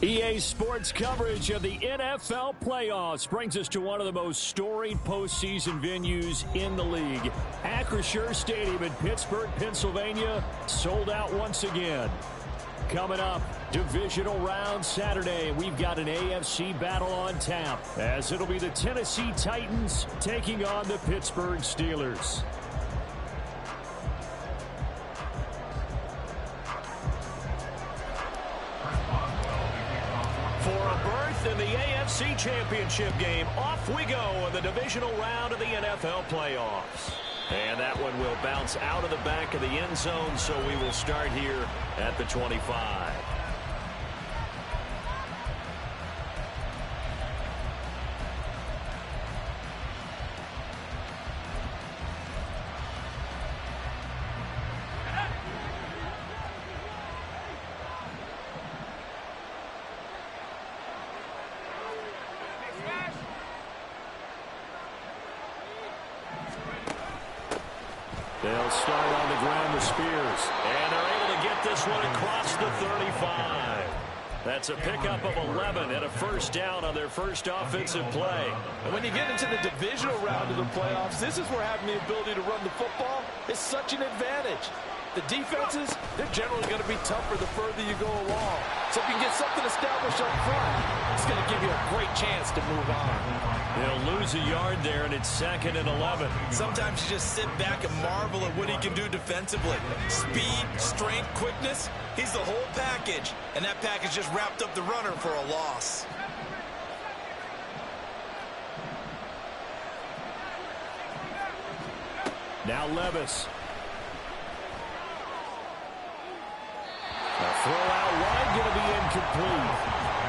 EA Sports coverage of the NFL playoffs brings us to one of the most storied postseason venues in the league. Acrisure Stadium in Pittsburgh, Pennsylvania, sold out once again. Coming up, divisional round Saturday. We've got an AFC battle on tap, as it'll be the Tennessee Titans taking on the Pittsburgh Steelers. In the AFC Championship game, off we go in the divisional round of the NFL playoffs. And that one will bounce out of the back of the end zone, so we will start here at the 25. They'll start on the ground with Spears. And they're able to get this one across the 35. That's a pickup of 11 and a first down on their first offensive play. And when you get into the divisional round of the playoffs, this is where having the ability to run the football is such an advantage. The defenses, they're generally going to be tougher the further you go along. So if you can get something established up front, it's going to give you a great chance to move on. They'll lose a yard there, and it's 2nd and 11. Sometimes you just sit back and marvel at what he can do defensively. Speed, strength, quickness, he's the whole package. And that package just wrapped up the runner for a loss. Now Levis. A throw out wide, going to be incomplete.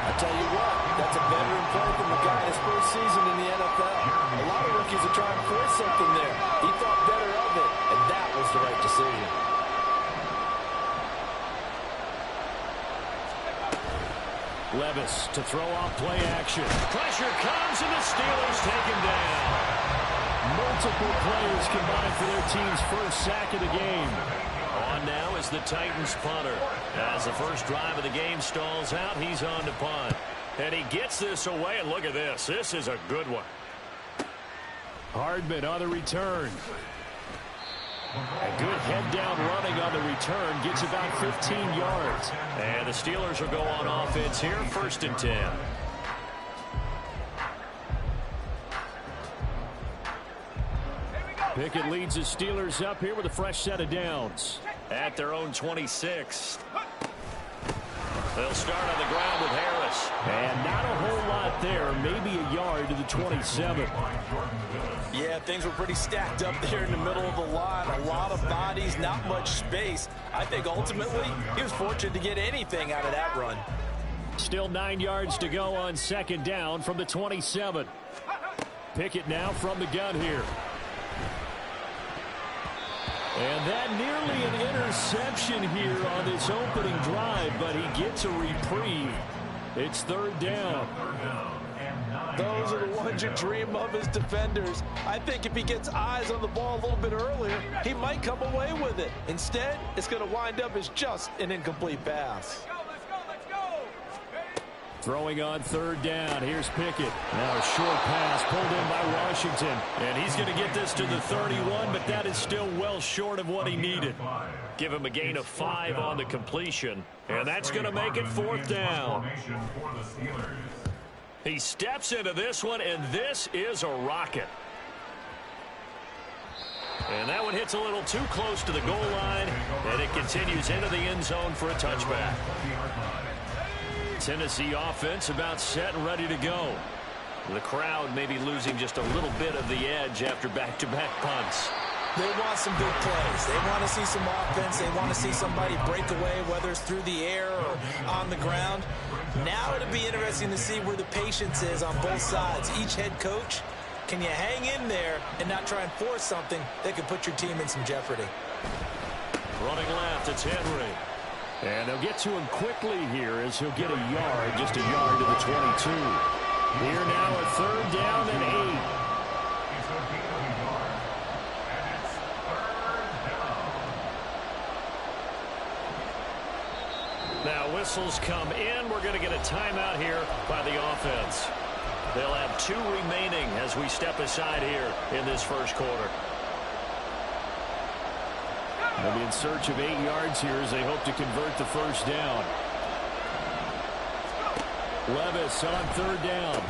I tell you what, that's a veteran play from the guy in his first season in the NFL. A lot of rookies are trying to force something there. He thought better of it, and that was the right decision. Levis to throw off play action. Pressure comes, and the Steelers take him down. Multiple players combined for their team's first sack of the game. On now is the Titans punter. As the first drive of the game stalls out, he's on to punt. And he gets this away, and look at this. This is a good one. Hardman on the return. A good head down running on the return. Gets about 15 yards. And the Steelers will go on offense here, 1st and 10. Pickett leads the Steelers up here with a fresh set of downs. At their own 26. They'll start on the ground with Harris. And not a whole lot there. Maybe a yard to the 27. Yeah, things were pretty stacked up there in the middle of the line. A lot of bodies, not much space. I think ultimately he was fortunate to get anything out of that run. Still 9 yards to go on 2nd down from the 27. Pickett now from the gun here. And that nearly an interception here on this opening drive, but he gets a reprieve. It's 3rd down. Those are the ones you dream of as defenders. I think if he gets eyes on the ball a little bit earlier, he might come away with it. Instead, it's going to wind up as just an incomplete pass. Throwing on 3rd down. Here's Pickett. Now a short pass pulled in by Washington. And he's going to get this to the 31, but that is still well short of what he needed. Give him a gain of 5 on the completion. And that's going to make it 4th down. He steps into this one, and this is a rocket. And that one hits a little too close to the goal line, and it continues into the end zone for a touchback. Tennessee offense about set and ready to go. The crowd may be losing just a little bit of the edge after back-to-back punts. They want some big plays. They want to see some offense. They want to see somebody break away, whether it's through the air or on the ground. Now it'll be interesting to see where the patience is on both sides. Each head coach, can you hang in there and not try and force something that could put your team in some jeopardy? Running left, it's Henry. And they'll get to him quickly here as he'll get a yard, just a yard to the 22. Here now a 3rd down and 8. Now whistles come in. We're going to get a timeout here by the offense. They'll have 2 remaining as we step aside here in this first quarter. They'll be in search of 8 yards here as they hope to convert the first down. Levis on 3rd down.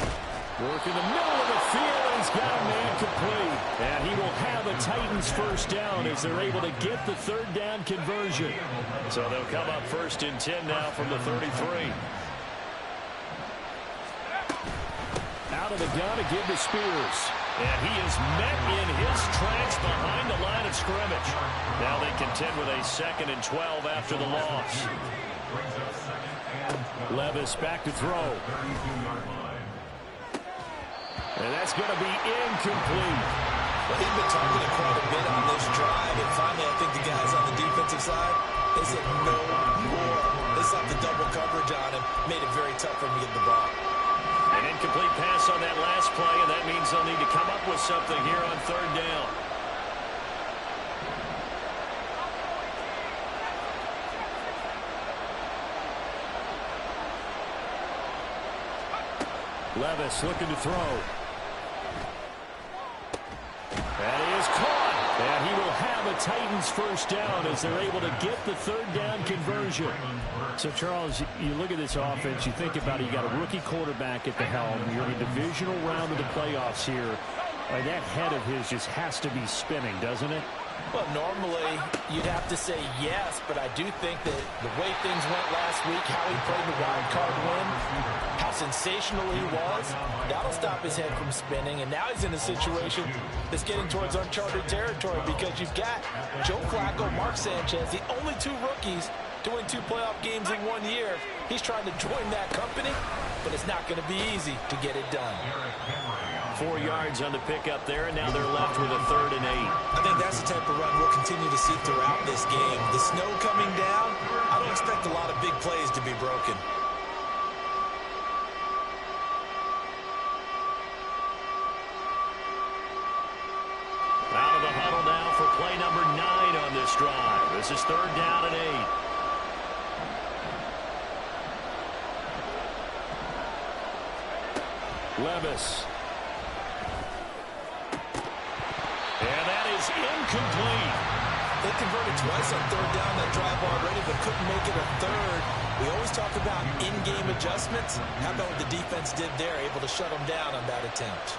Work in the middle of the field, and he's got a man complete. And he will have a Titans first down as they're able to get the 3rd down conversion. So they'll come up 1st and 10 now from the 33. Out of the gun to give to Spears. And he is met in his tracks behind the line of scrimmage. Now they contend with a 2nd and 12 after the loss. Levis back to throw. And that's going to be incomplete. Well, they've been targeted quite a bit on this drive, and finally I think the guys on the defensive side, they said no more. They stopped the double coverage on him, made it very tough for him to get the ball. An incomplete pass on that last play, and that means they'll need to come up with something here on 3rd down. Levis looking to throw. That is caught. And he will have a Titans first down as they're able to get the 3rd down conversion. So, Charles, you look at this offense, you think about it, you got a rookie quarterback at the helm. You're in a divisional round of the playoffs here. That head of his just has to be spinning, doesn't it? Well, normally you'd have to say yes, but I do think that the way things went last week, how he played the wild card win, how sensational he was, that'll stop his head from spinning. And now he's in a situation that's getting towards uncharted territory because you've got Joe Flacco, Mark Sanchez, the only 2 rookies doing 2 playoff games in 1 year. He's trying to join that company, but it's not going to be easy to get it done. 4 yards on the pickup there, and now they're left with a 3rd and 8. I think that's the type of run we'll continue to see throughout this game. The snow coming down, I don't expect a lot of big plays to be broken. Out of the huddle now for play number 9 on this drive. This is 3rd down and 8. Levis. And that is incomplete. They converted twice on 3rd down that drive already, but couldn't make it a 3rd. We always talk about in-game adjustments. How about what the defense did there, able to shut them down on that attempt?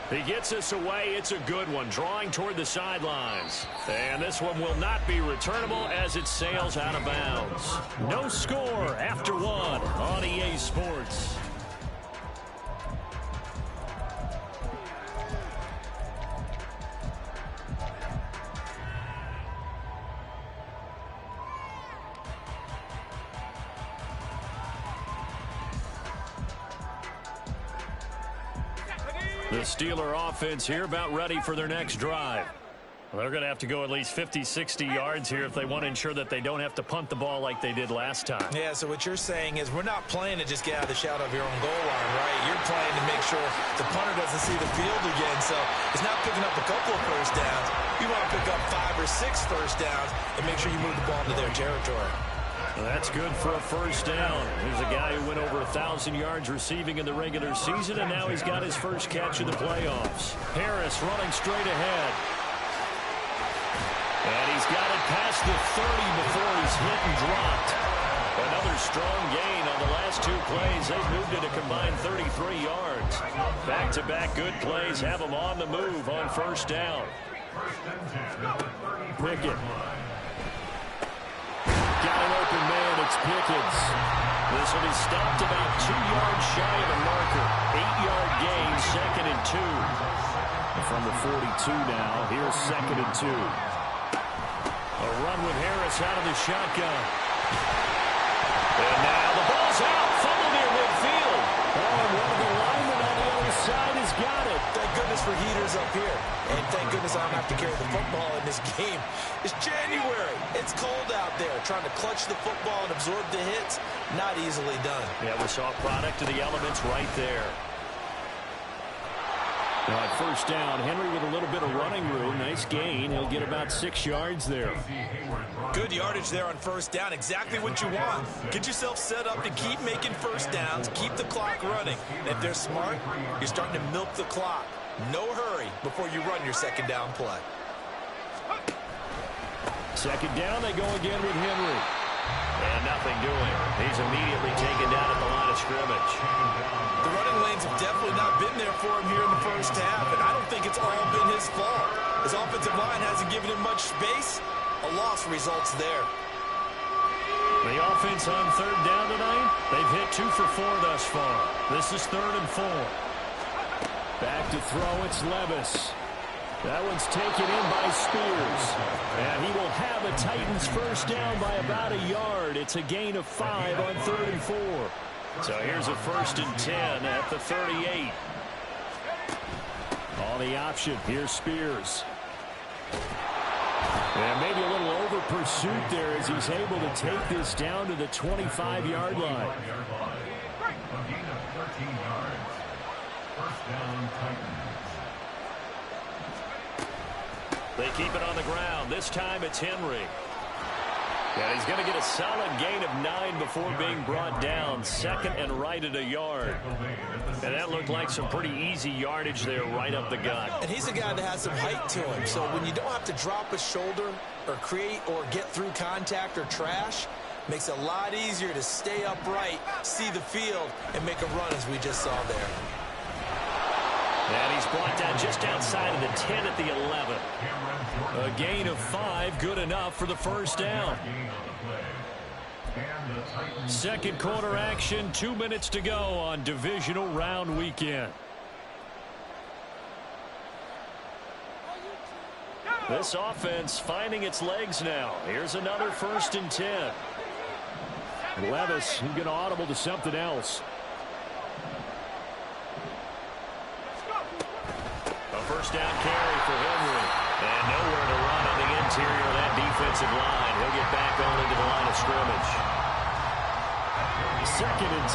He gets us away. It's a good one, drawing toward the sidelines. And this one will not be returnable as it sails out of bounds. No score after 1 on EA Sports. The Steeler offense here about ready for their next drive. Well, they're going to have to go at least 50, 60 yards here if they want to ensure that they don't have to punt the ball like they did last time. Yeah, so what you're saying is we're not playing to just get out of the shadow of your own goal line, right? You're playing to make sure the punter doesn't see the field again. So it's not picking up a couple of first downs. You want to pick up 5 or 6 first downs and make sure you move the ball into their territory. Well, that's good for a first down. Here's a guy who went over 1,000 yards receiving in the regular season, and now he's got his first catch of the playoffs. Harris running straight ahead. And he's got it past the 30 before he's hit and dropped. Another strong gain on the last 2 plays. They've moved it a combined 33 yards. Back-to-back good plays have them on the move on first down. Pickett. Got an open man, it's Pickens. This will be stopped about 2 yards shy of the marker. 8-yard gain, 2nd and 2. From the 42 now, here's 2nd and 2. A run with Harris out of the shotgun. And now the ball's out, fumbled near midfield. Oh, and one of the linemen on the other side has got it. Thank goodness for heaters up here. And thank goodness I don't have to carry the football in this game. It's January. It's cold out there. Trying to clutch the football and absorb the hits, not easily done. Yeah, we saw a product of the elements right there. Now at first down, Henry with a little bit of running room. Nice nice gain. He'll get about 6 yards there. Good yardage there on first down. Exactly what you want. Get yourself set up to keep making first downs, keep the clock running. And if they're smart, you're starting to milk the clock. No hurry before you run your second down play. Second down, they go again with Henry. And nothing doing. He's immediately taken down at the line of scrimmage. The running lanes have definitely not been there for him here in the first half, and I don't think it's all been his fault. His offensive line hasn't given him much space. A loss results there. The offense on third down tonight, they've hit 2 for 4 thus far. This is 3rd and 4. Back to throw, it's Levis. That one's taken in by Spears. And he will have a Titans first down by about a yard. It's a gain of 5 on 3rd and 4. So here's a 1st and 10 at the 38. On the option, here's Spears. And maybe a little over pursuit there as he's able to take this down to the 25-yard line. They keep it on the ground. This time it's Henry. And he's going to get a solid gain of 9 before being brought down. 2nd and right at a yard. And that looked like some pretty easy yardage there right up the gut. And he's a guy that has some height to him. So when you don't have to drop a shoulder or create or get through contact or trash, makes it a lot easier to stay upright, see the field, and make a run as we just saw there. And he's brought down just outside of the 10 at the 11. A gain of 5, good enough for the first down. Second quarter action, 2 minutes to go on divisional round weekend. This offense finding its legs now. Here's another 1st and 10. Levis, he's going to audible to something else. A first down carry for Henry. And nowhere to run on the interior of that defensive line. He'll get back only to the line of scrimmage. 2nd and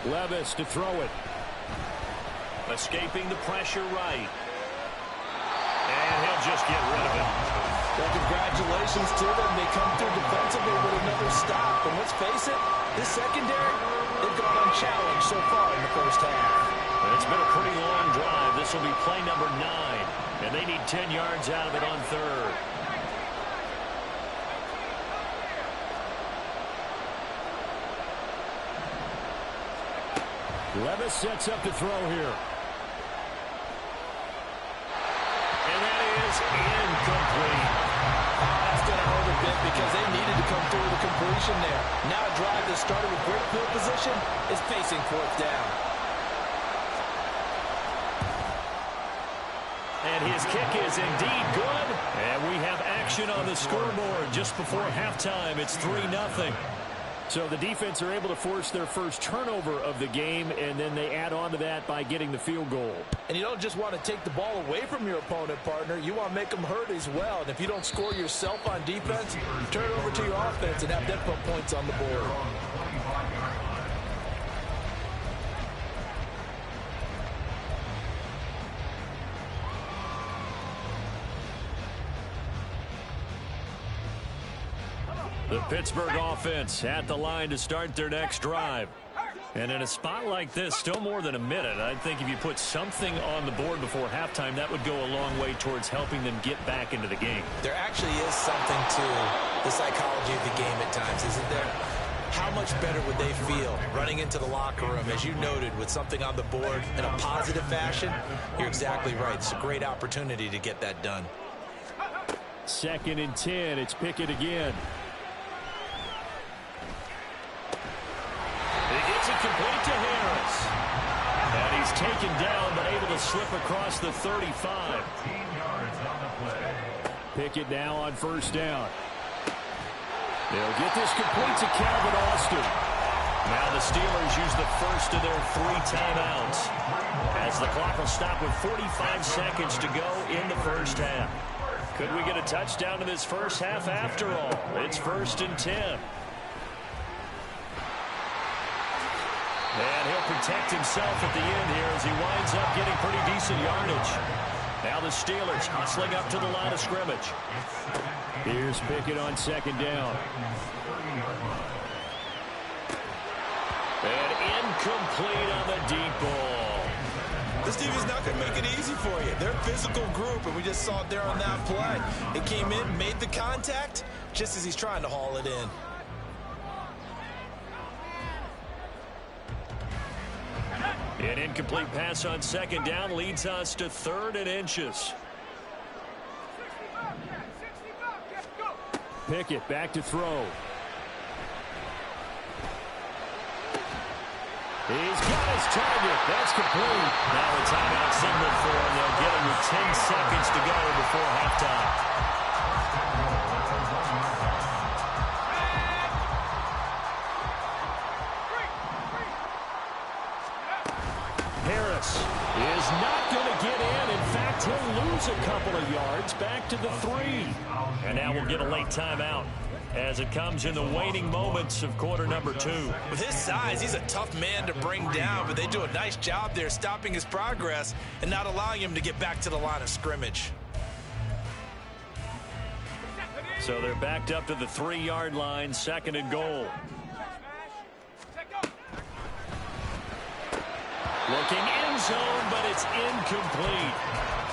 10. Levis to throw it. Escaping the pressure right. And he'll just get rid of it. Well, congratulations to them. They come through defensively with another stop. And let's face it, this secondary, they've gone unchallenged so far in the first half. And it's been a pretty long drive. This will be play number 9. And they need 10 yards out of it on 3rd. Levis sets up to throw here. And that is incomplete. That's going to hurt a bit because they needed to come through with a completion there. Now a drive that started with great field position is facing 4th down. And his kick is indeed good. And we have action on the scoreboard just before halftime. It's 3-0. So the defense are able to force their first turnover of the game, and then they add on to that by getting the field goal. And you don't just want to take the ball away from your opponent, partner. You want to make them hurt as well. And if you don't score yourself on defense, turn it over to your offense and have them put points on the board. The Pittsburgh offense at the line to start their next drive. And in a spot like this, still more than a minute, I think if you put something on the board before halftime, that would go a long way towards helping them get back into the game. There actually is something to the psychology of the game at times, isn't there? How much better would they feel running into the locker room, as you noted, with something on the board in a positive fashion? You're exactly right. It's a great opportunity to get that done. 2nd and 10. It's Pickett again. He gets it complete to Harris. And he's taken down, but able to slip across the 35. Pickett now on first down. They'll get this complete to Calvin Austin. Now the Steelers use the first of their 3 timeouts, as the clock will stop with 45 seconds to go in the first half. Could we get a touchdown in this first half after all? It's 1st and 10. And he'll protect himself at the end here as he winds up getting pretty decent yardage. Now the Steelers sling up to the line of scrimmage. Here's Pickett on 2nd down. And incomplete on the deep ball. This team is not going to make it easy for you. They're a physical group, and we just saw it there on that play. It came in, made the contact, just as he's trying to haul it in. An incomplete pass on 2nd down leads us to 3rd and inches. Pickett back to throw. He's got his target. That's complete. Now a timeout signal for him. They'll get him with 10 seconds to go before halftime. Harris is not going to get in. In fact, he'll lose a couple of yards back to the 3. And now we'll get a late timeout as it comes in the waning moments of quarter number 2. With his size, he's a tough man to bring down, but they do a nice job there stopping his progress and not allowing him to get back to the line of scrimmage. So they're backed up to the 3-yard line, 2nd and goal. Looking end zone, but it's incomplete.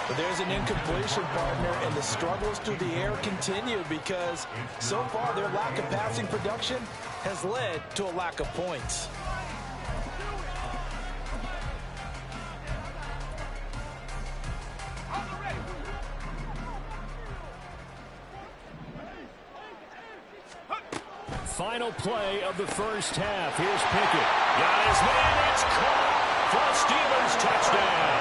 But there's an incompletion, partner, and the struggles through the air continue because so far their lack of passing production has led to a lack of points. Final play of the first half. Here's Pickett. Got his man. It's caught for a Steelers touchdown.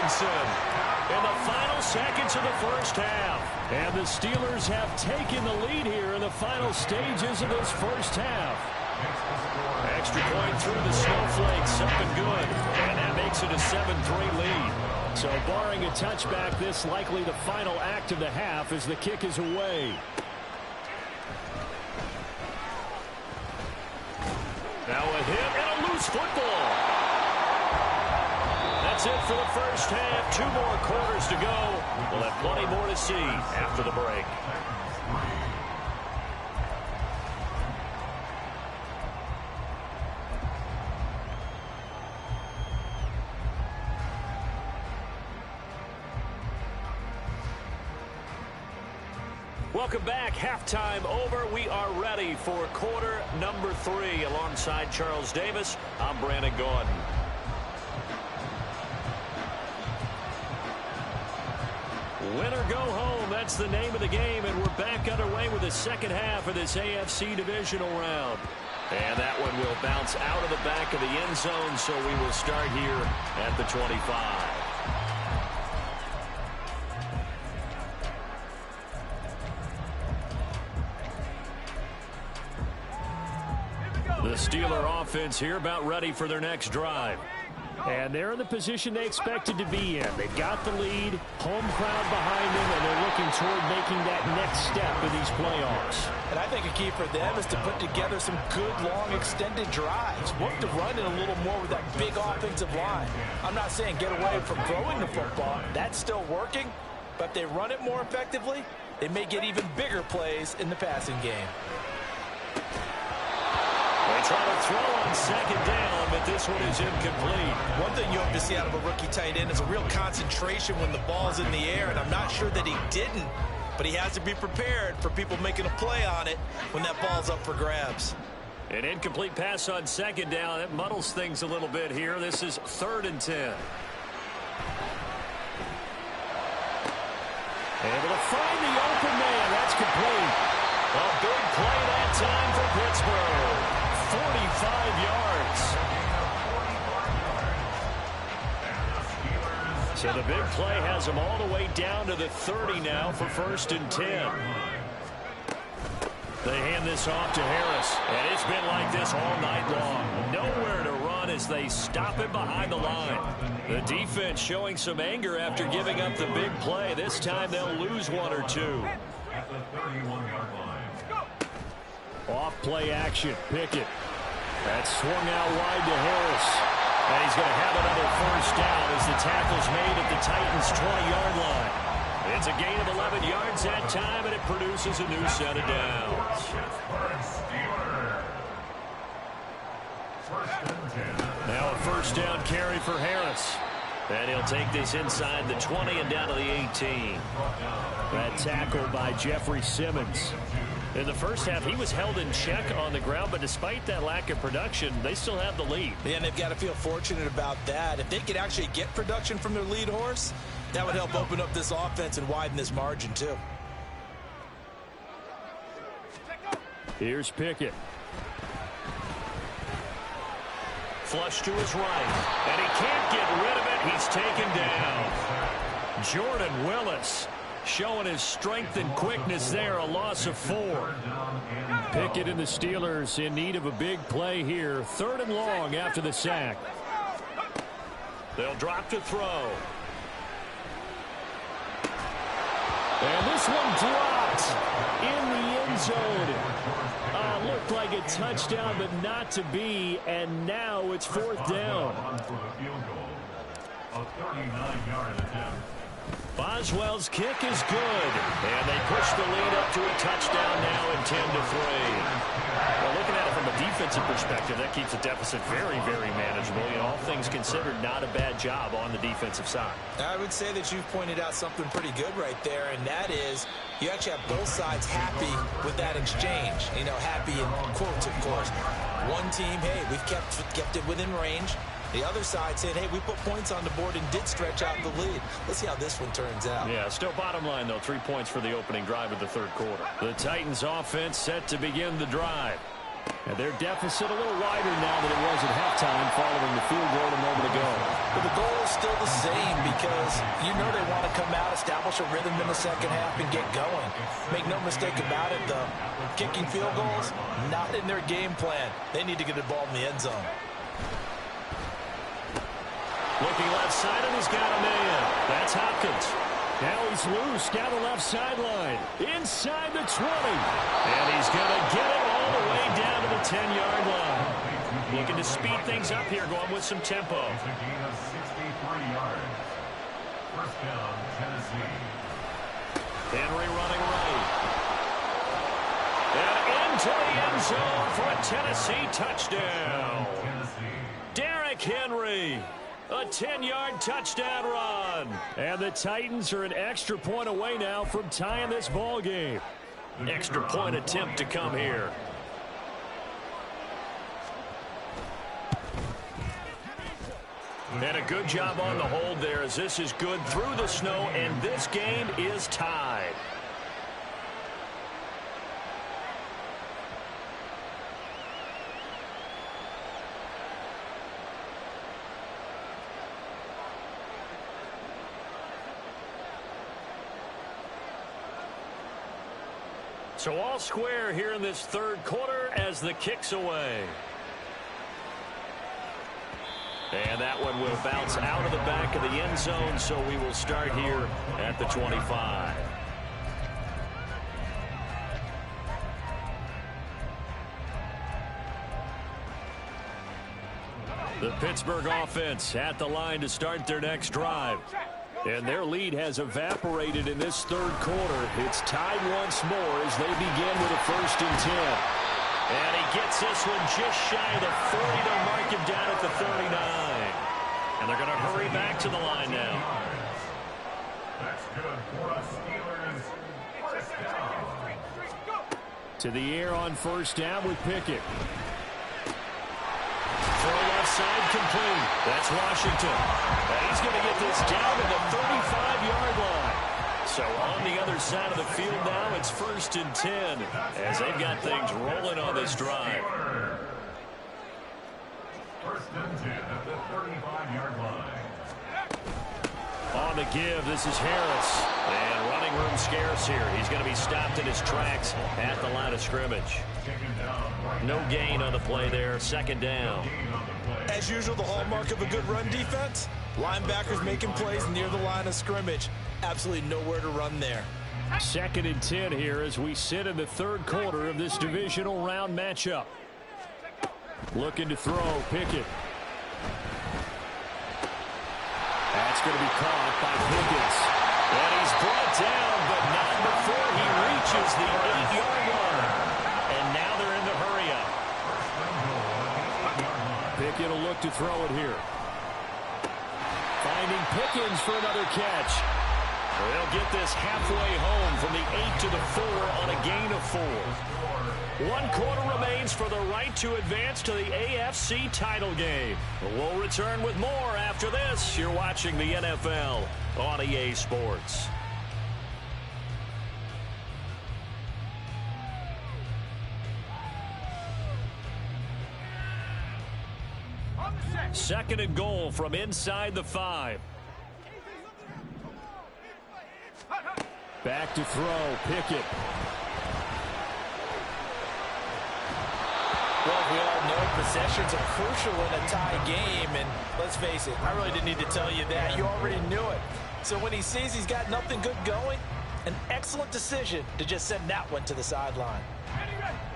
In the final seconds of the first half. And the Steelers have taken the lead here in the final stages of this first half. Extra point through the snowflakes, up and good. And that makes it a 7-3 lead. So barring a touchback, this likely the final act of the half as the kick is away. Now a hit and a loose football. That's it for the first half. 2 more quarters to go. We'll have plenty more to see after the break. Welcome back. Halftime over. We are ready for quarter number 3. Alongside Charles Davis, I'm Brandon Gordon. Win or go home, that's the name of the game, and we're back underway with the second half of this AFC Divisional round. And that one will bounce out of the back of the end zone, so we will start here at the 25. The Steeler offense here about ready for their next drive. And they're in the position they expected to be in. They've got the lead, home crowd behind them, and they're looking toward making that next step in these playoffs. And I think a key for them is to put together some good, long, extended drives. Work the run in a little more with that big offensive line. I'm not saying get away from throwing the football. That's still working. But if they run it more effectively, they may get even bigger plays in the passing game. They try to throw on 2nd down, but this one is incomplete. One thing you hope to see out of a rookie tight end is a real concentration when the ball's in the air, and I'm not sure that he didn't, but he has to be prepared for people making a play on it when that ball's up for grabs. An incomplete pass on 2nd down. That muddles things a little bit here. This is 3rd and 10. Able to find the open man. That's complete. A big play that time for Pittsburgh. 45 yards. So the big play has them all the way down to the 30 now for 1st and 10. They hand this off to Harris, and it's been like this all night long. Nowhere to run one as they stop it behind the line. The defense showing some anger after giving up the big play. This time they'll lose one or two. Off play action. Pickett. That's swung out wide to Harris. And he's going to have another first down as the tackle's made at the Titans' 20-yard line. It's a gain of 11 yards that time, and it produces a new set of downs. Now a first down carry for Harris. And he'll take this inside the 20 and down to the 18. That tackle by Jeffrey Simmons. In the first half, he was held in check on the ground, but despite that lack of production, they still have the lead. Yeah, and they've got to feel fortunate about that. If they could actually get production from their lead horse, that would help open up this offense and widen this margin, too. Here's Pickett. Flush to his right, and he can't get rid of it. He's taken down. Jordan Willis showing his strength and quickness there, a loss of 4. Pickett and the Steelers in need of a big play here. 3rd and long after the sack. They'll drop to throw. And this one dropped in the end zone. Looked like a touchdown, but not to be. And now it's 4th down. Boswell's kick is good. And they push the lead up to a touchdown now in 10-3. Well, looking at it from a defensive perspective, that keeps the deficit very, very manageable. You know, all things considered, not a bad job on the defensive side. I would say that you've pointed out something pretty good right there, and that is you actually have both sides happy with that exchange. You know, happy in quotes, of course. One team, hey, we've kept it within range. The other side said, hey, we put points on the board and did stretch out the lead. Let's see how this one turns out. Yeah, still bottom line, though, 3 points for the opening drive of the 3rd quarter. The Titans offense set to begin the drive. And their deficit a little wider now than it was at halftime following the field goal a moment ago. But the goal is still the same because you know they want to come out, establish a rhythm in the second half, and get going. Make no mistake about it, though. Kicking field goals, not in their game plan. They need to get the ball in the end zone. Looking left side, and he's got a man. That's Hopkins. Now he's loose down the left sideline. Inside the 20. And he's going to get it all the way down to the 10-yard line. Looking to speed things up here, going with some tempo. Henry running right. And into the end zone for a Tennessee touchdown. Derrick Henry. A 10-yard touchdown run. And the Titans are an extra point away now from tying this ball game. Extra point attempt to come here. And a good job on the hold there as this is good through the snow, and this game is tied. So all square here in this 3rd quarter as the kick's away. And that one will bounce out of the back of the end zone, so we will start here at the 25. The Pittsburgh offense at the line to start their next drive. And their lead has evaporated in this 3rd quarter. It's tied once more as they begin with a 1st and 10. And he gets this one just shy of the 40. They'll mark him down at the 39. And they're going to hurry back to the line now. That's good for us, Steelers. First down. To the air on 1st down with Pickett. Left side complete. That's Washington. And he's going to get this down to the 35-yard line. So on the other side of the field now, it's 1st and 10 as they've got things rolling on this drive. 1st and 10 at the 35-yard line. On the give, this is Harris. And running room scarce here. He's going to be stopped in his tracks at the line of scrimmage. No gain on the play there. 2nd down. As usual, the hallmark of a good run defense, linebackers making plays near the line of scrimmage. Absolutely nowhere to run there. 2nd and 10 here as we sit in the 3rd quarter of this divisional round matchup. Looking to throw, Pickett. That's going to be caught by Pickens. And he's brought down, but not before he reaches the 8-yard line. And now they're in the hurry-up. Pickett will look to throw it here. Finding Pickens for another catch. They'll get this halfway home from the 8 to the 4 on a gain of 4. 1 quarter remains for the right to advance to the AFC title game. We'll return with more after this. You're watching the NFL on EA Sports. Second and goal from inside the 5. Back to throw, Pickett. Well, we all know possessions are crucial in a tie game, and let's face it, I really didn't need to tell you that. You already knew it. So when he sees he's got nothing good going, an excellent decision to just send that one to the sideline.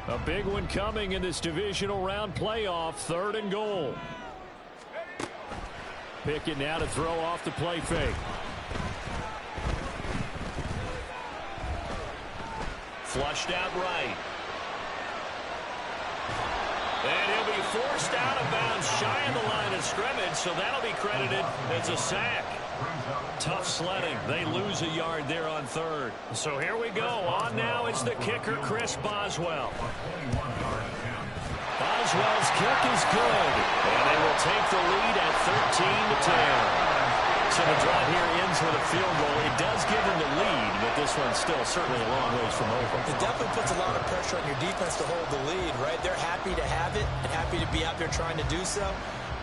A big one coming in this divisional round playoff, 3rd and goal. Pickett now to throw off the play fake. Flushed out right. And he'll be forced out of bounds shy of the line of scrimmage, so that'll be credited as a sack. Tough sledding. They lose a yard there on 3rd. So here we go. On now is the kicker, Chris Boswell. Boswell's kick is good, and they will take the lead at 13-10. So the drive here ends with a field goal. It does give them the lead, but this one's still certainly a long ways from over. It definitely puts a lot of pressure on your defense to hold the lead, right? They're happy to have it and happy to be out there trying to do so.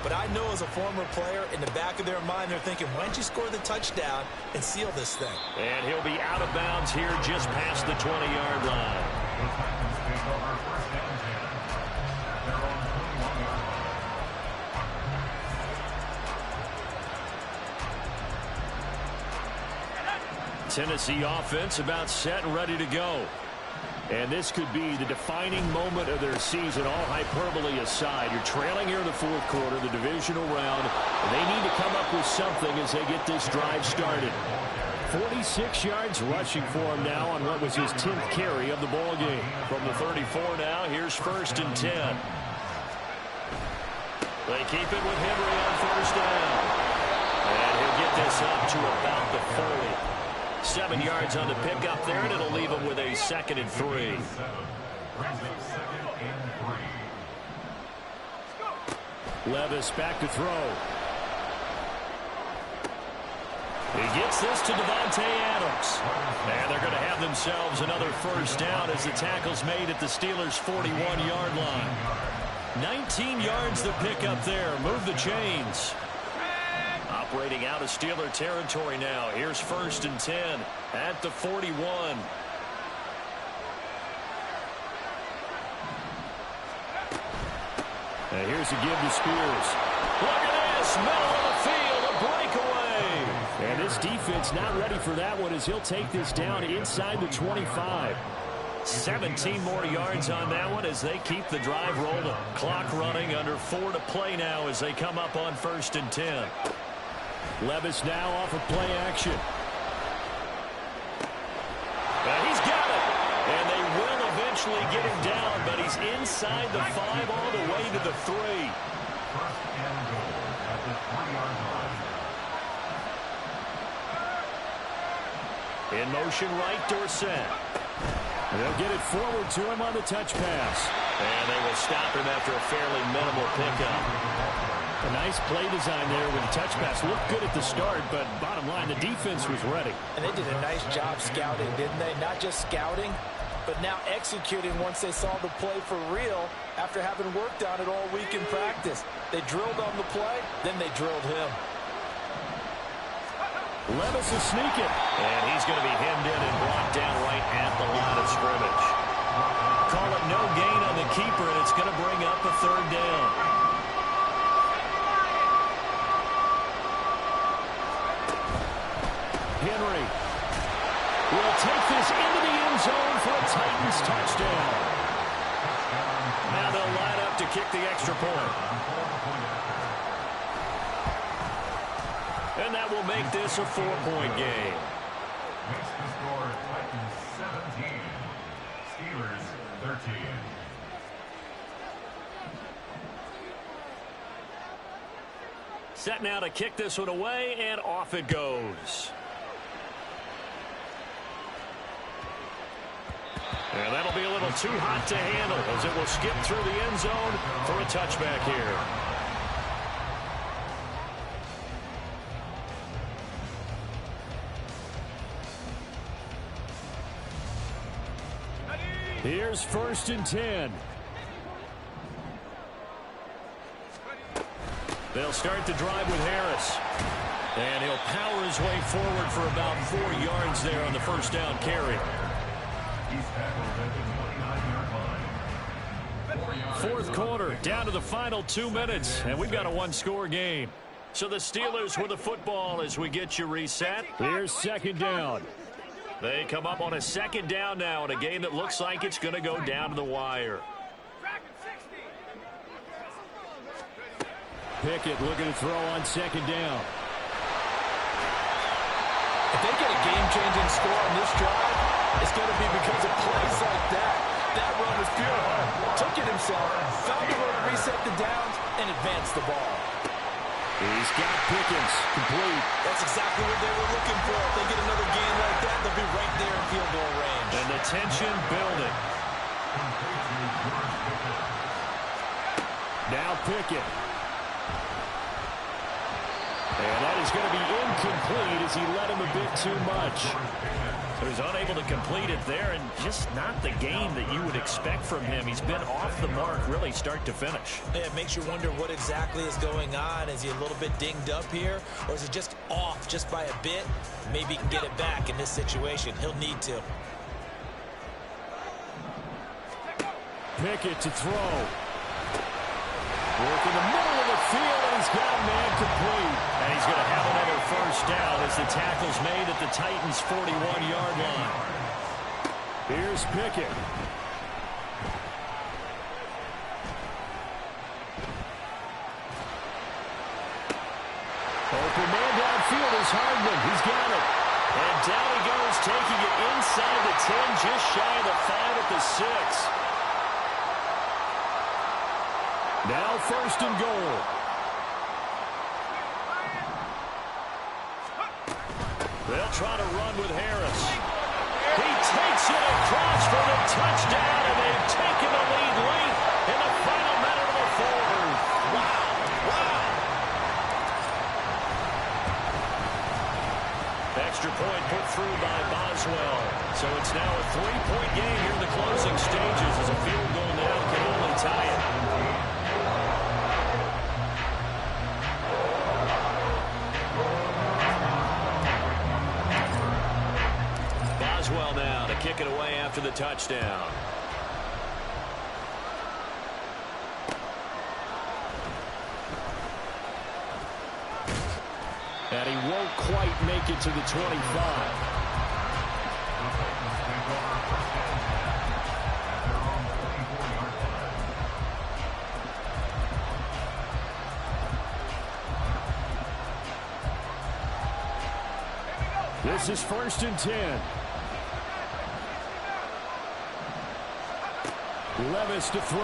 But I know as a former player, in the back of their mind, they're thinking, why don't you score the touchdown and seal this thing? And he'll be out of bounds here just past the 20-yard line. Tennessee offense about set and ready to go. And this could be the defining moment of their season, all hyperbole aside. You're trailing here in the 4th quarter, the divisional round, and they need to come up with something as they get this drive started. 46 yards rushing for him now on what was his 10th carry of the ball game. From the 34 now, here's 1st and 10. They keep it with Henry on 1st down. And he'll get this up to about the 40. 7 yards on the pickup there, and it'll leave him with a 2nd and 3. Levis back to throw. He gets this to Devontae Adams. And they're going to have themselves another 1st down as the tackle's made at the Steelers' 41-yard line. 19 yards to pick up there. Move the chains. Operating out of Steeler territory now. Here's 1st and 10 at the 41. And here's a give to Spears. Look at this, middle of the field, a breakaway. And this defense not ready for that one as he'll take this down inside the 25. 17 more yards on that one as they keep the drive rolling. Clock running, under 4 to play now as they come up on 1st and 10. Levis now off of play action. He's got it. And they will eventually get him down, but he's inside the 5 all the way to the 3. In motion right, Dorsett. They'll get it forward to him on the touch pass. And they will stop him after a fairly minimal pickup. A nice play design there with the touch pass. Looked good at the start, but bottom line, the defense was ready. And they did a nice job scouting, didn't they? Not just scouting, but now executing once they saw the play for real after having worked on it all week in practice. They drilled on the play, then they drilled him. Levis is sneaking. And he's going to be hemmed in and brought down right at the line of scrimmage. Call it no gain on the keeper, and it's going to bring up a 3rd down. Henry will take this into the end zone for a Titans touchdown. Now they'll line up to kick the extra point. And that will make this a 4-point game. Makes the score Titans 17, Steelers 13. Set now to kick this one away, and off it goes. And that'll be a little too hot to handle as it will skip through the end zone for a touchback here. Here's 1st and 10. They'll start the drive with Harris. And he'll power his way forward for about 4 yards there on the first down carry. Fourth quarter, down to the final 2 minutes, and we've got a one-score game. So the Steelers with the football as we get you reset. Here's 2nd down. They come up on a 2nd down now in a game that looks like it's going to go down to the wire. Pickett looking to throw on 2nd down. If they get a game-changing score on this drive, it's going to be because of plays like that. That run was pure heart. Took it himself, found a way to reset the downs, and advance the ball. He's got Pickens complete. That's exactly what they were looking for. If they get another game like that, they'll be right there in field goal range. And the tension building. Now Pickett. And that is going to be incomplete as he led him a bit too much. So he's unable to complete it there, and just not the game that you would expect from him. He's been off the mark really start to finish. Yeah, it makes you wonder what exactly is going on. Is he a little bit dinged up here, or is it just off just by a bit? Maybe he can get it back in this situation. He'll need to. Pickett to throw. Work in the middle of the field, and he's got a man complete. And he's going to have another first down as the tackle's made at the Titans' 41-yard line. Here's Pickett. Open man downfield is Hardman. He's got it. And down he goes, taking it inside the 10, just shy of the 5 at the 6. Now 1st and goal. They'll try to run with Harris. He takes it across for the touchdown, and they've taken the lead late in the final minute of the 4th. Wow. Extra point put through by Boswell. So it's now a 3-point game here in the closing stages as a field goal now can only tie it. Boswell now to kick it away after the touchdown. And he won't quite make it to the 25. This is 1st and 10. Levis to throw.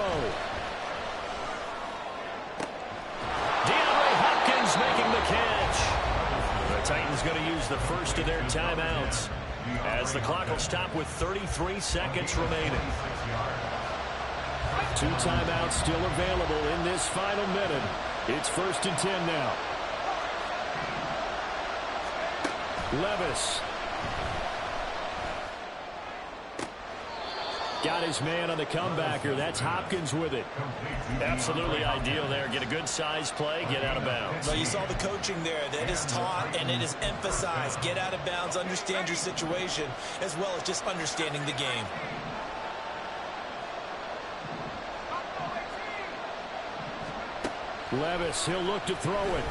DeAndre Hopkins making the catch. The Titans going to use the first of their timeouts as the clock will stop with 33 seconds remaining. 2 timeouts still available in this final minute. It's 1st and 10 now. Levis. Got his man on the comebacker. That's Hopkins with it. Absolutely ideal there. Get a good size play, get out of bounds. Well, you saw the coaching there. That is taught and it is emphasized. Get out of bounds, understand your situation, as well as just understanding the game. Levis, he'll look to throw it.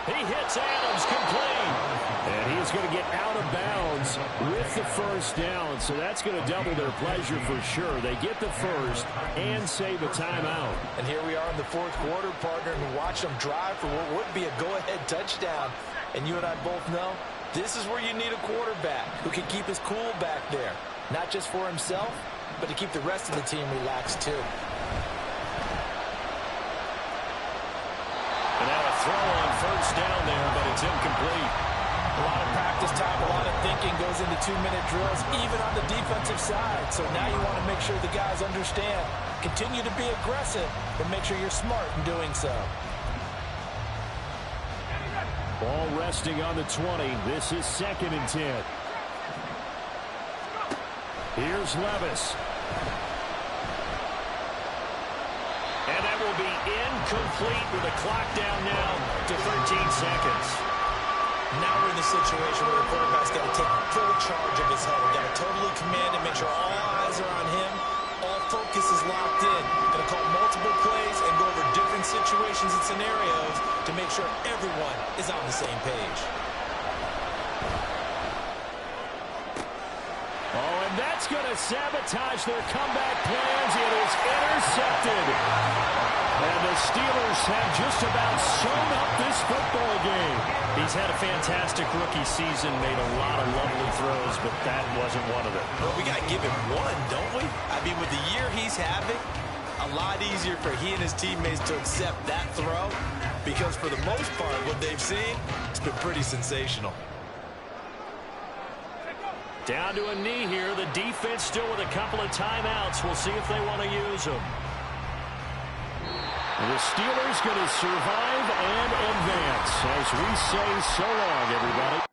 He he hits Adams complete. And he is going to get out of bounds with the first down. So that's going to double their pleasure for sure. They get the first and save a timeout. And here we are in the fourth quarter, partner, and watch them drive for what would be a go-ahead touchdown. And you and I both know this is where you need a quarterback who can keep his cool back there. Not just for himself, but to keep the rest of the team relaxed too. And now a throw on first down there, but it's incomplete. A lot of practice time, a lot of thinking goes into 2-minute drills, even on the defensive side. So now you want to make sure the guys understand. Continue to be aggressive, but make sure you're smart in doing so. Ball resting on the 20. This is 2nd and 10. Here's Levis. And that will be incomplete with the clock down now to 13 seconds. Now we're in the situation where the quarterback's got to take full charge of his huddle. Got to totally command it, make sure all eyes are on him. All focus is locked in. Going to call multiple plays and go over different situations and scenarios to make sure everyone is on the same page. Oh, and that's going to sabotage their comeback plans. It is intercepted. And the Steelers have just about sewn up this football game. He's had a fantastic rookie season, made a lot of lovely throws, but that wasn't one of them. Well, we got to give him one, don't we? I mean, with the year he's having, a lot easier for he and his teammates to accept that throw because for the most part, what they've seen, it's been pretty sensational. Down to a knee here. The defense still with a couple of timeouts. We'll see if they want to use them. The Steelers going to survive and advance as we say so long, everybody.